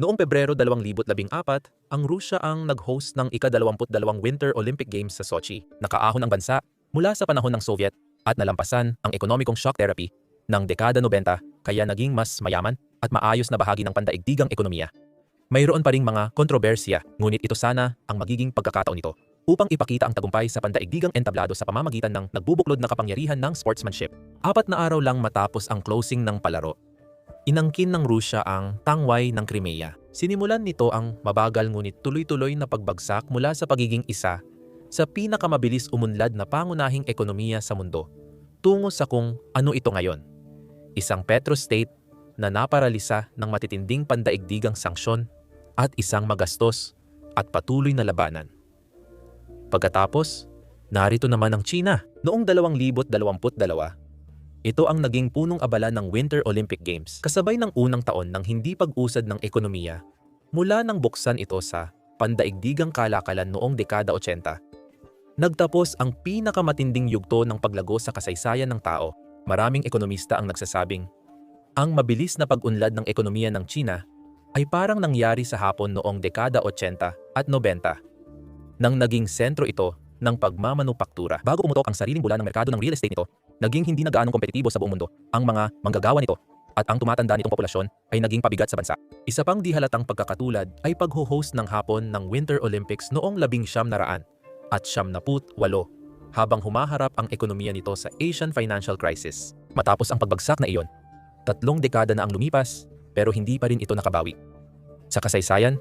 Noong Pebrero 2014, ang Rusya ang nag-host ng ika-22 Winter Olympic Games sa Sochi. Nakaahon ang bansa mula sa panahon ng Soviet at nalampasan ang ekonomikong shock therapy ng dekada 90 kaya naging mas mayaman at maayos na bahagi ng pandaigdigang ekonomiya. Mayroon pa ring mga kontrobersya, ngunit ito sana ang magiging pagkakataon nito upang ipakita ang tagumpay sa pandaigdigang entablado sa pamamagitan ng nagbubuklod na kapangyarihan ng sportsmanship. 4 na araw lang matapos ang closing ng palaro, inangkin ng Rusya ang tangway ng Crimea. Sinimulan nito ang mabagal ngunit tuloy-tuloy na pagbagsak mula sa pagiging isa sa pinakamabilis umunlad na pangunahing ekonomiya sa mundo tungo sa kung ano ito ngayon. Isang petrostate na naparalisa ng matitinding pandaigdigang sanksyon at isang magastos at patuloy na labanan. Pagkatapos, narito naman ang China. Noong 2022, ito ang naging punong abala ng Winter Olympic Games, kasabay ng unang taon ng hindi pag-usad ng ekonomiya mula nang buksan ito sa pandaigdigang kalakalan noong dekada 80. Nagtapos ang pinakamatinding yugto ng paglago sa kasaysayan ng tao. Maraming ekonomista ang nagsasabing, ang mabilis na pag-unlad ng ekonomiya ng China ay parang nangyari sa Hapon noong dekada 80 at 90, nang naging sentro ito ng pagmamanupaktura. Bago umutok ang sariling bula ng merkado ng real estate nito, naging hindi na gaanong kompetitibo sa buong mundo. Ang mga manggagawa nito at ang tumatanda nitong populasyon ay naging pabigat sa bansa. Isa pang di halatang pagkakatulad ay pag-host ng Hapon ng Winter Olympics noong 1900 at 98 habang humaharap ang ekonomiya nito sa Asian financial crisis. Matapos ang pagbagsak na iyon, 3 dekada na ang lumipas pero hindi pa rin ito nakabawi. Sa kasaysayan,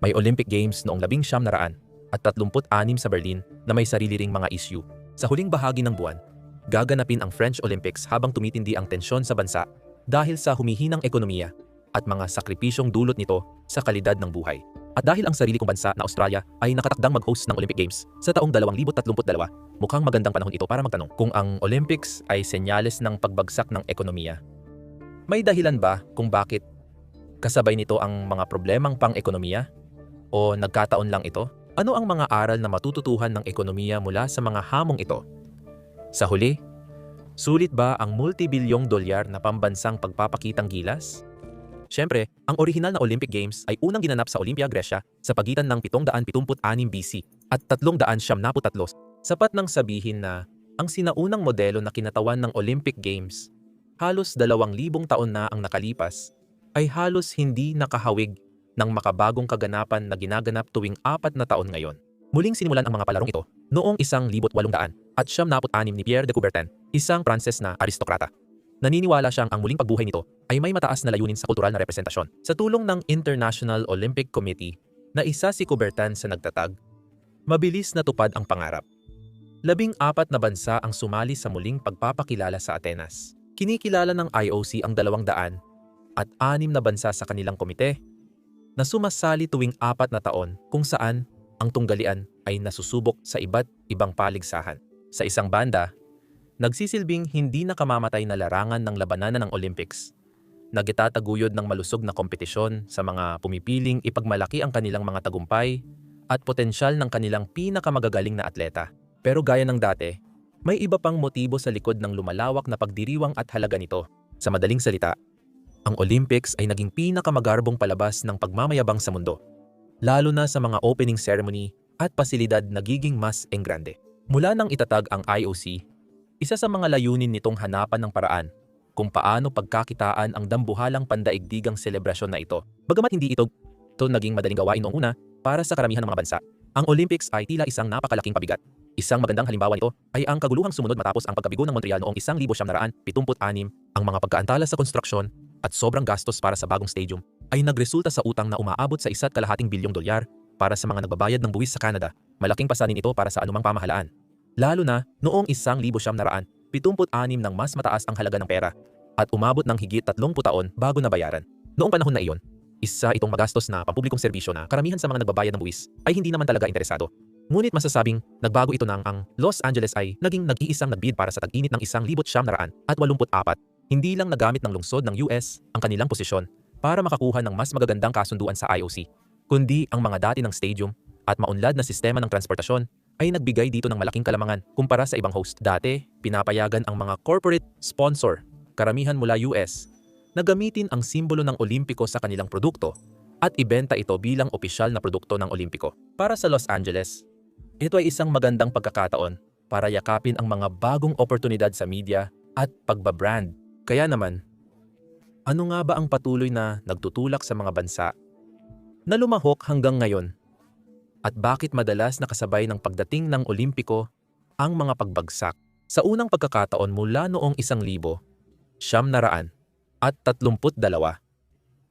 may Olympic Games noong 1900 at 36 sa Berlin na may sarili ring mga issue. Sa huling bahagi ng buwan, gaganapin ang French Olympics habang tumitindi ang tensyon sa bansa dahil sa humihinang ekonomiya at mga sakripisyong dulot nito sa kalidad ng buhay. At dahil ang sarili kong bansa na Australia ay nakatakdang mag-host ng Olympic Games sa taong 2032, mukhang magandang panahon ito para magtanong kung ang Olympics ay senyales ng pagbagsak ng ekonomiya. May dahilan ba kung bakit kasabay nito ang mga problemang pang-ekonomiya? O nagkataon lang ito? Ano ang mga aral na matututuhan ng ekonomiya mula sa mga hamong ito? Sa huli, sulit ba ang multibilyong dolyar na pambansang pagpapakitang gilas? Siyempre, ang orihinal na Olympic Games ay unang ginanap sa Olympia, Gresya sa pagitan ng 776 BC at 373. Sapat nang sabihin na ang sinaunang modelo na kinatawan ng Olympic Games, halos 2,000 taon na ang nakalipas, ay halos hindi nakahawig ng makabagong kaganapan na ginaganap tuwing 4 na taon ngayon. Muling sinimulan ang mga palarong ito noong 1800 at 76 ni Pierre de Coubertin, isang Pranses na aristokrata. Naniniwala siyang ang muling pagbuhay nito ay may mataas na layunin sa kultural na representasyon. Sa tulong ng International Olympic Committee na isa si Coubertin sa nagtatag, mabilis na tupad ang pangarap. 14 na bansa ang sumali sa muling pagpapakilala sa Atenas. Kinikilala ng IOC ang 200 at 6 na bansa sa kanilang komite na sumasali tuwing 4 na taon kung saan ang tunggalian ay nasusubok sa iba't ibang paligsahan. Sa isang banda, nagsisilbing hindi nakamamatay na larangan ng labanan ng Olympics, nagtataguyod ng malusog na kompetisyon sa mga pumipiling ipagmalaki ang kanilang mga tagumpay at potensyal ng kanilang pinakamagagaling na atleta. Pero gaya ng dati, may iba pang motibo sa likod ng lumalawak na pagdiriwang at halaga nito. Sa madaling salita, ang Olympics ay naging pinakamagarbong palabas ng pagmamayabang sa mundo, lalo na sa mga opening ceremony at pasilidad nagiging mas enggrande. Mula nang itatag ang IOC, isa sa mga layunin nitong hanapan ng paraan kung paano pagkakitaan ang dambuhalang pandaigdigang selebrasyon na ito. Bagamat hindi ito naging madaling gawain noong una para sa karamihan ng mga bansa, ang Olympics ay tila isang napakalaking pabigat. Isang magandang halimbawa nito ay ang kaguluhang sumunod matapos ang pagkabigo ng Montreal noong 1976. Ang mga pagkaantala sa konstruksyon at sobrang gastos para sa bagong stadium ay nagresulta sa utang na umaabot sa $1.2 bilyong para sa mga nagbabayad ng buwis sa Canada. Malaking pasanin ito para sa anumang pamahalaan, lalo na noong 1976 nang mas mataas ang halaga ng pera at umabot ng higit 30 taon bago nabayaran. Noong panahon na iyon, isa itong magastos na pampublikong serbisyo na karamihan sa mga nagbabayad ng buwis ay hindi naman talaga interesado. Ngunit masasabing nagbago ito nang ang Los Angeles ay naging nag-iisang nagbid para sa tag-init ng 1984. Hindi lang nagamit ng lungsod ng US ang kanilang posisyon para makakuha ng mas magagandang kasunduan sa IOC, kundi ang mga dati ng stadium at maunlad na sistema ng transportasyon ay nagbigay dito ng malaking kalamangan kumpara sa ibang host. Dati, pinapayagan ang mga corporate sponsor, karamihan mula US, na gamitin ang simbolo ng Olimpiko sa kanilang produkto at ibenta ito bilang opisyal na produkto ng Olimpiko. Para sa Los Angeles, ito ay isang magandang pagkakataon para yakapin ang mga bagong oportunidad sa media at pagbabrand. Kaya naman, ano nga ba ang patuloy na nagtutulak sa mga bansa na lumahok hanggang ngayon? At bakit madalas nakasabay ng pagdating ng Olimpiko ang mga pagbagsak? Sa unang pagkakataon mula noong 1932,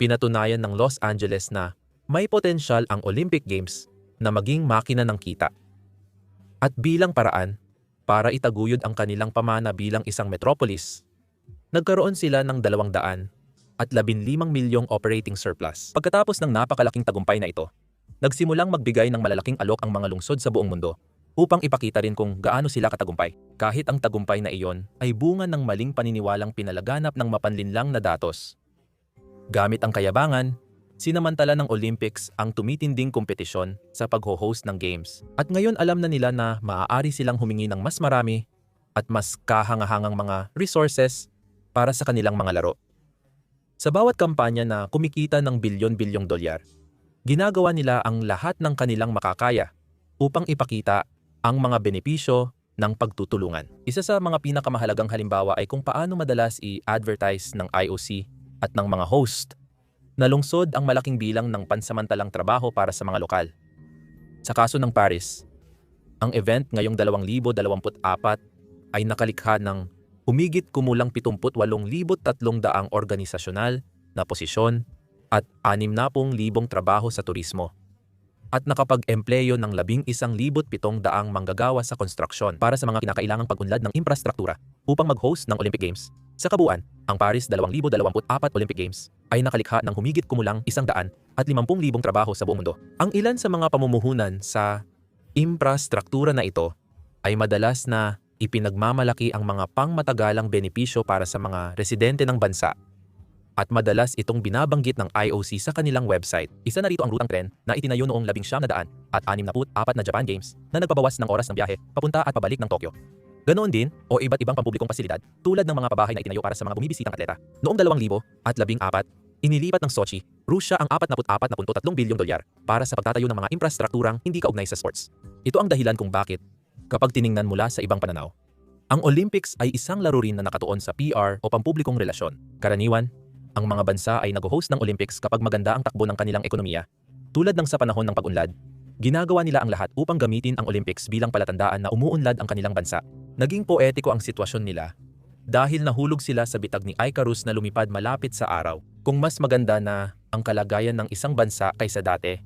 pinatunayan ng Los Angeles na may potensyal ang Olympic Games na maging makina ng kita. At bilang paraan, para itaguyod ang kanilang pamana bilang isang metropolis, nagkaroon sila ng 215 milyong operating surplus. Pagkatapos ng napakalaking tagumpay na ito, nagsimulang magbigay ng malalaking alok ang mga lungsod sa buong mundo upang ipakita rin kung gaano sila katagumpay. Kahit ang tagumpay na iyon ay bunga ng maling paniniwalang pinalaganap ng mapanlinlang na datos. Gamit ang kayabangan, sinamantala ng Olympics ang tumitinding kompetisyon sa pagho-host ng games. At ngayon alam na nila na maaari silang humingi ng mas marami at mas kahangahangang mga resources para sa kanilang mga laro. Sa bawat kampanya na kumikita ng bilyon-bilyong dolyar, ginagawa nila ang lahat ng kanilang makakaya upang ipakita ang mga benepisyo ng pagtutulungan. Isa sa mga pinakamahalagang halimbawa ay kung paano madalas i-advertise ng IOC at ng mga host na lungsod ang malaking bilang ng pansamantalang trabaho para sa mga lokal. Sa kaso ng Paris, ang event ngayong 2024 ay nakalikha ng humigit kumulang 78,300 organisasyonal na posisyon at 60,000 trabaho sa turismo at nakapag-empleyo ng 11,700 manggagawa sa konstruksyon para sa mga kinakailangang pag-unlad ng infrastruktura upang mag-host ng Olympic Games. Sa kabuuan, ang Paris 2024 Olympic Games ay nakalikha ng humigit kumulang 150,000 trabaho sa buong mundo. Ang ilan sa mga pamumuhunan sa infrastruktura na ito ay madalas na ipinagmamalaki ang mga pangmatagalang benepisyo para sa mga residente ng bansa. At madalas itong binabanggit ng IOC sa kanilang website. Isa na rito ang rutang tren na itinayo noong 1964 na Japan Games na nagbabawas ng oras ng biyahe papunta at pabalik ng Tokyo. Ganoon din o iba't ibang pampublikong pasilidad tulad ng mga pabahay na itinayo para sa mga bumibisitang atleta. Noong 2014, inilipat ng Sochi, Rusya ang 44.3 bilyong dolyar para sa pagtatayo ng mga infrastrukturang hindi kaugnay sa sports. Ito ang dahilan kung bakit, kapag tiningnan mula sa ibang pananaw, ang Olympics ay isang laro rin na nakatuon sa PR o pampublikong relasyon. Karaniwan, ang mga bansa ay nag-host ng Olympics kapag maganda ang takbo ng kanilang ekonomiya. Tulad ng sa panahon ng pag-unlad, ginagawa nila ang lahat upang gamitin ang Olympics bilang palatandaan na umuunlad ang kanilang bansa. Naging poetiko ang sitwasyon nila dahil nahulog sila sa bitag ni Icarus na lumipad malapit sa araw. Kung mas maganda na ang kalagayan ng isang bansa kaysa dati,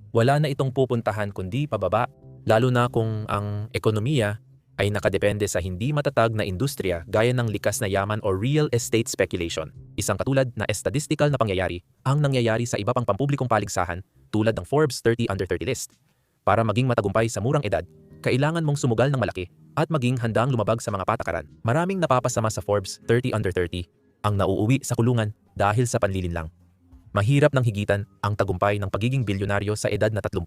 wala na itong pupuntahan kundi pababa, lalo na kung ang ekonomiya ay nakadepende sa hindi matatag na industriya gaya ng likas na yaman o real estate speculation. Isang katulad na statistical na pangyayari ang nangyayari sa iba pang pampublikong paligsahan tulad ng Forbes 30 Under 30 list. Para maging matagumpay sa murang edad, kailangan mong sumugal ng malaki at maging handang lumabag sa mga patakaran. Maraming napapasama sa Forbes 30 Under 30 ang nauuwi sa kulungan dahil sa panlilinlang. Mahirap nang higitan ang tagumpay ng pagiging bilyonaryo sa edad na 30.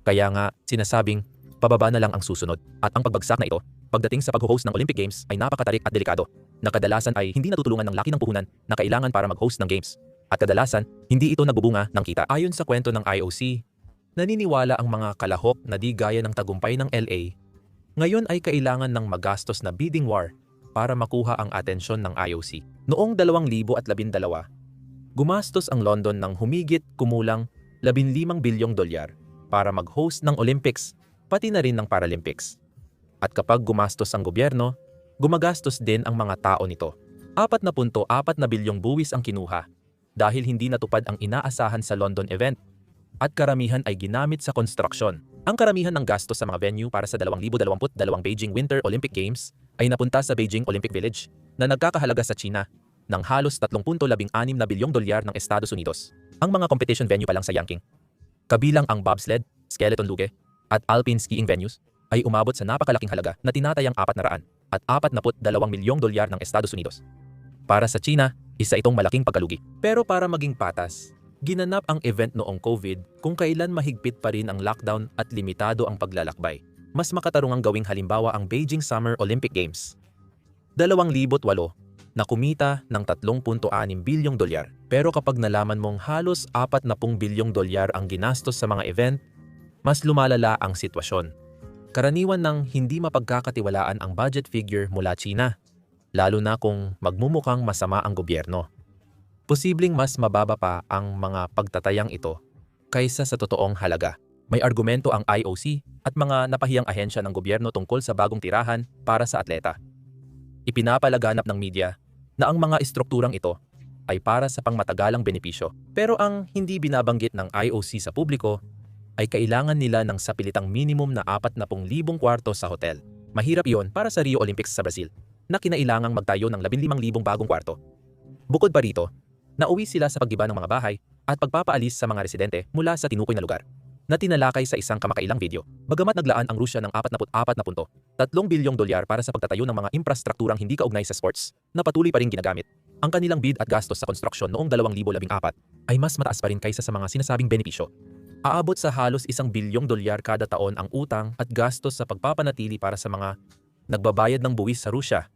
Kaya nga sinasabing pababa na lang ang susunod. At ang pagbagsak na ito, pagdating sa pag-host ng Olympic Games ay napakatarik at delikado, na kadalasan ay hindi natutulungan ng laki ng puhunan na kailangan para mag-host ng Games. At kadalasan, hindi ito nagbubunga ng kita. Ayon sa kwento ng IOC, naniniwala ang mga kalahok na di gaya ng tagumpay ng LA, ngayon ay kailangan ng magastos na bidding war para makuha ang atensyon ng IOC. Noong 2012, gumastos ang London ng humigit kumulang 15 bilyong dolyar para mag-host ng Olympics, pati na rin ng Paralympics. At kapag gumastos ang gobyerno, gumagastos din ang mga tao nito. 4.4 na bilyong buwis ang kinuha dahil hindi natupad ang inaasahan sa London event at karamihan ay ginamit sa konstruksyon. Ang karamihan ng gastos sa mga venue para sa 2022 Beijing Winter Olympic Games ay napunta sa Beijing Olympic Village na nagkakahalaga sa China ng halos 3.16 na bilyong dolyar ng Estados Unidos. Ang mga competition venue pa lang sa Yanqing, kabilang ang bobsled, skeleton luge, at alpine skiing venues, ay umabot sa napakalaking halaga na tinatayang 400 at 42 milyong dolyar ng Estados Unidos. Para sa China, isa itong malaking pagkalugi. Pero para maging patas, ginanap ang event noong COVID kung kailan mahigpit pa rin ang lockdown at limitado ang paglalakbay. Mas makatarungang gawing halimbawa ang Beijing Summer Olympic Games. 2008, na kumita ng 3.6 bilyong dolyar. Pero kapag nalaman mong halos 40 bilyong dolyar ang ginastos sa mga event, mas lumalala ang sitwasyon. Karaniwan ng hindi mapagkakatiwalaan ang budget figure mula China, lalo na kung magmumukhang masama ang gobyerno. Posibleng mas mababa pa ang mga pagtatayang ito kaysa sa totoong halaga. May argumento ang IOC at mga napahiyang ahensya ng gobyerno tungkol sa bagong tirahan para sa atleta. Ipinapalaganap ng media na ang mga estrukturang ito ay para sa pangmatagalang benepisyo. Pero ang hindi binabanggit ng IOC sa publiko ay kailangan nila ng sapilitang minimum na 40,000 kwarto sa hotel. Mahirap iyon para sa Rio Olympics sa Brazil, na kinailangang magtayo ng 15,000 bagong kwarto. Bukod pa rito, nauwi sila sa paggiba ng mga bahay at pagpapaalis sa mga residente mula sa tinukoy na lugar, na tinalakay sa isang kamakailang video. Bagamat naglaan ang Rusya ng 44.3 bilyong dolyar para sa pagtatayo ng mga infrastrukturang hindi kaugnay sa sports, na patuloy pa rin ginagamit, ang kanilang bid at gastos sa konstruksyon noong 2014 ay mas mataas pa rin kaysa sa mga sinasabing benepisyo. Aabot sa halos 1 bilyong dolyar kada taon ang utang at gastos sa pagpapanatili para sa mga nagbabayad ng buwis sa Rusya,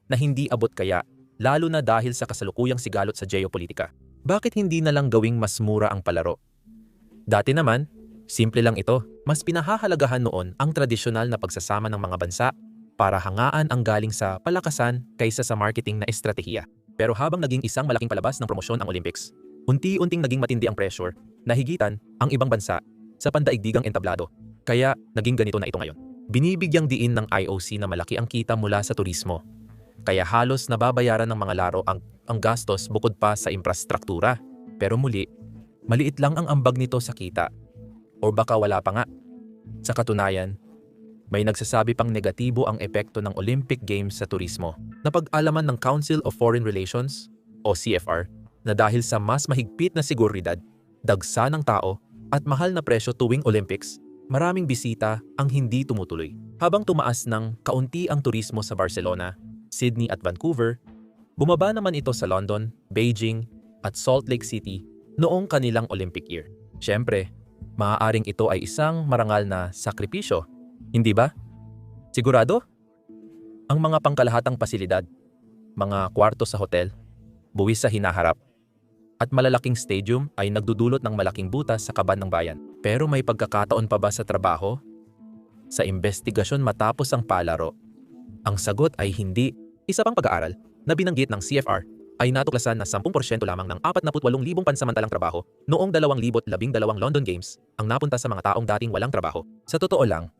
na hindi abot kaya, lalo na dahil sa kasalukuyang sigalot sa geopolitika. Bakit hindi na lang gawing mas mura ang palaro? Dati naman, simple lang ito. Mas pinahahalagahan noon ang tradisyonal na pagsasama ng mga bansa para hangaan ang galing sa palakasan kaysa sa marketing na estratehiya. Pero habang naging isang malaking palabas ng promosyon ang Olympics, unti-unting naging matindi ang pressure na higitan ang ibang bansa sa pandaigdigang entablado. Kaya naging ganito na ito ngayon. Binibigyang diin ng IOC na malaki ang kita mula sa turismo. Kaya halos nababayaran ng mga laro ang gastos bukod pa sa infrastruktura. Pero muli, maliit lang ang ambag nito sa kita. O baka wala pa nga. Sa katunayan, may nagsasabi pang negatibo ang epekto ng Olympic Games sa turismo. Napag-alaman ng Council of Foreign Relations o CFR na dahil sa mas mahigpit na seguridad, dagsa ng tao at mahal na presyo tuwing Olympics, maraming bisita ang hindi tumutuloy. Habang tumaas ng kaunti ang turismo sa Barcelona, Sydney at Vancouver, bumaba naman ito sa London, Beijing at Salt Lake City noong kanilang Olympic year. Siyempre, maaaring ito ay isang marangal na sakripisyo, hindi ba? Sigurado? Ang mga pangkalahatang pasilidad, mga kwarto sa hotel, buwis sa hinaharap, at malalaking stadium ay nagdudulot ng malaking butas sa kaban ng bayan. Pero may pagkakataon pa ba sa trabaho? Sa investigasyon matapos ang palaro? Ang sagot ay hindi. Isa pang pag-aaral na binanggit ng CFR ay natuklasan na 10% lamang ng 48,000 pansamantalang trabaho noong 2012 London Games ang napunta sa mga taong dating walang trabaho. Sa totoo lang,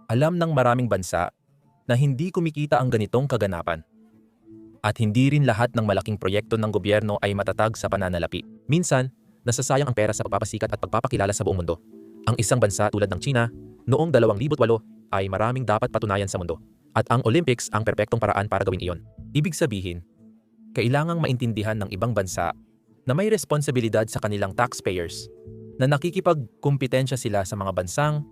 alam ng maraming bansa na hindi kumikita ang ganitong kaganapan. At hindi rin lahat ng malaking proyekto ng gobyerno ay matatag sa pananalapi. Minsan, nasasayang ang pera sa pagpapasikat at pagpapakilala sa buong mundo. Ang isang bansa tulad ng China, noong 2008 ay maraming dapat patunayan sa mundo. At ang Olympics ang perpektong paraan para gawin iyon. Ibig sabihin, kailangang maintindihan ng ibang bansa na may responsibilidad sa kanilang taxpayers na nakikipagkumpetensya sila sa mga bansang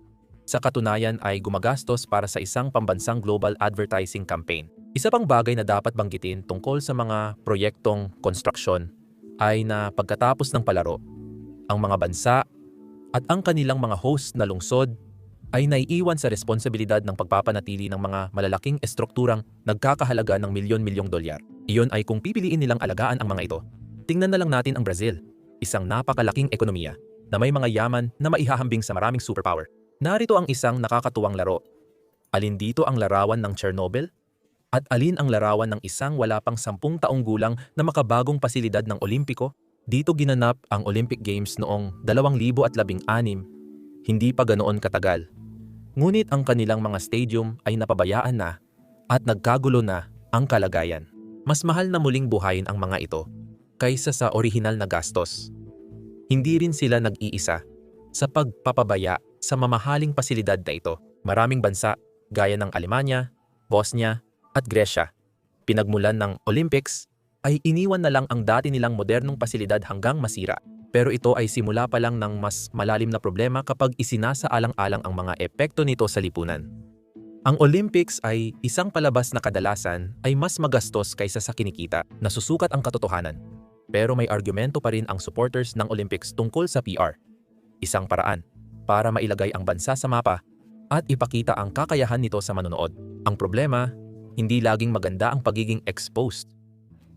sa katunayan ay gumagastos para sa isang pambansang global advertising campaign. Isa pang bagay na dapat banggitin tungkol sa mga proyektong konstruksyon ay na pagkatapos ng palaro, ang mga bansa at ang kanilang mga host na lungsod ay naiiwan sa responsibilidad ng pagpapanatili ng mga malalaking estrukturang nagkakahalaga ng milyon-milyong dolyar. Iyon ay kung pipiliin nilang alagaan ang mga ito. Tingnan na lang natin ang Brazil, isang napakalaking ekonomiya na may mga yaman na maihahambing sa maraming superpower. Narito ang isang nakakatuwang laro. Alin dito ang larawan ng Chernobyl? At alin ang larawan ng isang wala pang 10 taong gulang na makabagong pasilidad ng Olimpiko? Dito ginanap ang Olympic Games noong 2016, hindi pa ganoon katagal. Ngunit ang kanilang mga stadium ay napabayaan na at nagkagulo na ang kalagayan. Mas mahal na muling buhayin ang mga ito kaysa sa orihinal na gastos. Hindi rin sila nag-iisa sa pagpapabaya sa mamahaling pasilidad na ito. Maraming bansa gaya ng Alemanya, Bosnia at Gresya, pinagmulan ng Olympics, ay iniwan na lang ang dati nilang modernong pasilidad hanggang masira. Pero ito ay simula pa lang ng mas malalim na problema kapag isinasaalang-alang ang mga epekto nito sa lipunan. Ang Olympics ay isang palabas na kadalasan ay mas magastos kaysa sa kinikita. Nasusukat ang katotohanan. Pero may argumento pa rin ang supporters ng Olympics tungkol sa PR. Isang paraan para mailagay ang bansa sa mapa at ipakita ang kakayahan nito sa manonood. Ang problema, hindi laging maganda ang pagiging exposed.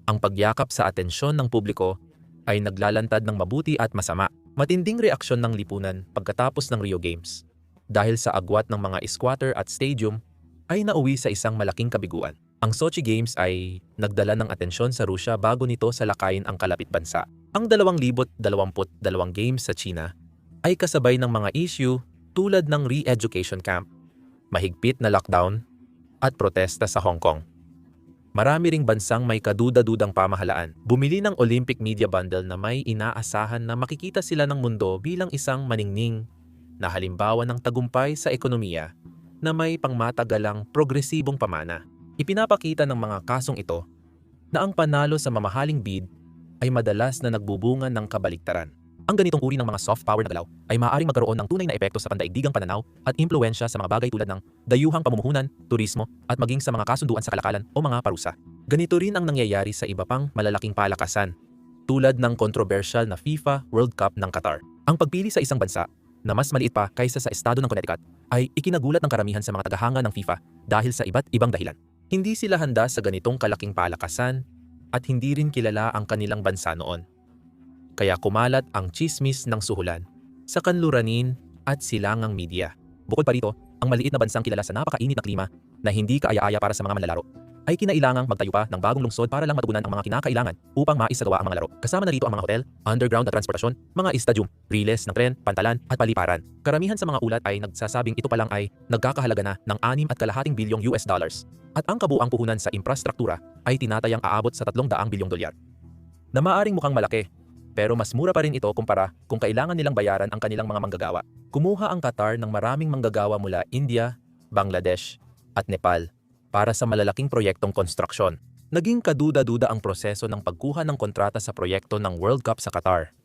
Ang pagyakap sa atensyon ng publiko ay naglalantad ng mabuti at masama. Matinding reaksyon ng lipunan pagkatapos ng Rio Games. Dahil sa agwat ng mga squatter at stadium, ay nauwi sa isang malaking kabiguan. Ang Sochi Games ay nagdala ng atensyon sa Rusya bago nito salakayin ang kalapit bansa. Ang 2022 Games sa China ay kasabay ng mga issue tulad ng re-education camp, mahigpit na lockdown, at protesta sa Hong Kong. Marami ring bansang may kaduda-dudang pamahalaan. Bumili ng Olympic Media Bundle na may inaasahan na makikita sila ng mundo bilang isang maningning na halimbawa ng tagumpay sa ekonomiya na may pangmatagalang progresibong pamana. Ipinapakita ng mga kasong ito na ang panalo sa mamahaling bid ay madalas na nagbubunga ng kabaliktaran. Ang ganitong uri ng mga soft power na galaw ay maaaring magkaroon ng tunay na epekto sa pandaigdigang pananaw at impluwensya sa mga bagay tulad ng dayuhang pamumuhunan, turismo, at maging sa mga kasunduan sa kalakalan o mga parusa. Ganito rin ang nangyayari sa iba pang malalaking palakasan, tulad ng kontrobersyal na FIFA World Cup ng Qatar. Ang pagpili sa isang bansa na mas maliit pa kaysa sa estado ng Connecticut ay ikinagulat ng karamihan sa mga tagahanga ng FIFA dahil sa iba't ibang dahilan. Hindi sila handa sa ganitong kalaking palakasan at hindi rin kilala ang kanilang bansa noon. Kaya kumalat ang tsismis ng suhulan sa kanluranin at silangang media. Bukod pa rito, ang maliit na bansang kilala sa napakainit na klima na hindi kaaya-aya para sa mga manlalaro ay kinailangang magtayo pa ng bagong lungsod para lang matugunan ang mga kinakailangan upang maisagawa ang mga laro. Kasama na rito ang mga hotel, underground na transportasyon, mga stadium, riles ng tren, pantalan at paliparan. Karamihan sa mga ulat ay nagsasabing ito pa lang ay nagkakahalaga na ng 6.5 bilyong US dollars at ang kabuuang puhunan sa infrastruktura ay tinatayang aabot sa 300 bilyong dolyar. Na maaring mukhang malaki, pero mas mura pa rin ito kumpara kung kailangan nilang bayaran ang kanilang mga manggagawa. Kumuha ang Qatar ng maraming manggagawa mula India, Bangladesh at Nepal para sa malalaking proyektong konstruksyon. Naging kaduda-duda ang proseso ng pagkuha ng kontrata sa proyekto ng World Cup sa Qatar.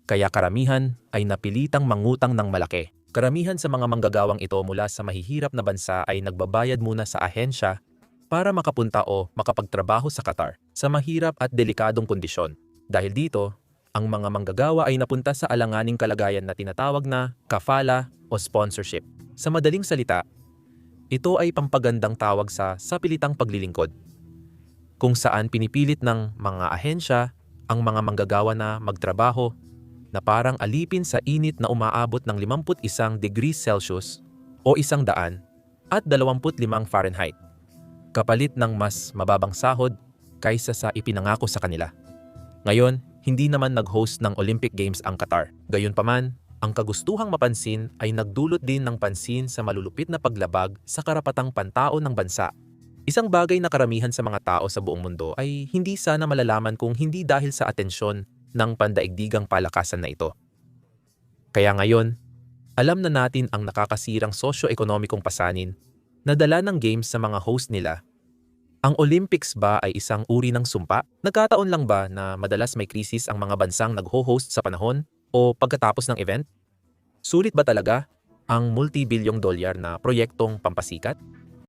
Kaya karamihan ay napilitang mangutang ng malaki. Karamihan sa mga manggagawang ito mula sa mahihirap na bansa ay nagbabayad muna sa ahensya para makapunta o makapagtrabaho sa Qatar sa mahirap at delikadong kondisyon. Dahil dito, ang mga manggagawa ay napunta sa alanganing kalagayan na tinatawag na kafala o sponsorship. Sa madaling salita, ito ay pampagandang tawag sa sapilitang paglilingkod, kung saan pinipilit ng mga ahensya ang mga manggagawa na magtrabaho na parang alipin sa init na umaabot ng 51 degrees Celsius o 100 at 25 Fahrenheit, kapalit ng mas mababang sahod kaysa sa ipinangako sa kanila. Ngayon, hindi naman nag-host ng Olympic Games ang Qatar. Gayunpaman, ang kagustuhang mapansin ay nagdulot din ng pansin sa malulupit na paglabag sa karapatang pantao ng bansa. Isang bagay na karamihan sa mga tao sa buong mundo ay hindi sana malalaman kung hindi dahil sa atensyon ng pandaigdigang palakasan na ito. Kaya ngayon, alam na natin ang nakakasirang sosyo-ekonomikong pasanin na dala ng games sa mga host nila. Ang Olympics ba ay isang uri ng sumpa? Nagkataon lang ba na madalas may krisis ang mga bansang nag-ho-host sa panahon o pagkatapos ng event? Sulit ba talaga ang multi-bilyong dolyar na proyektong pampasikat?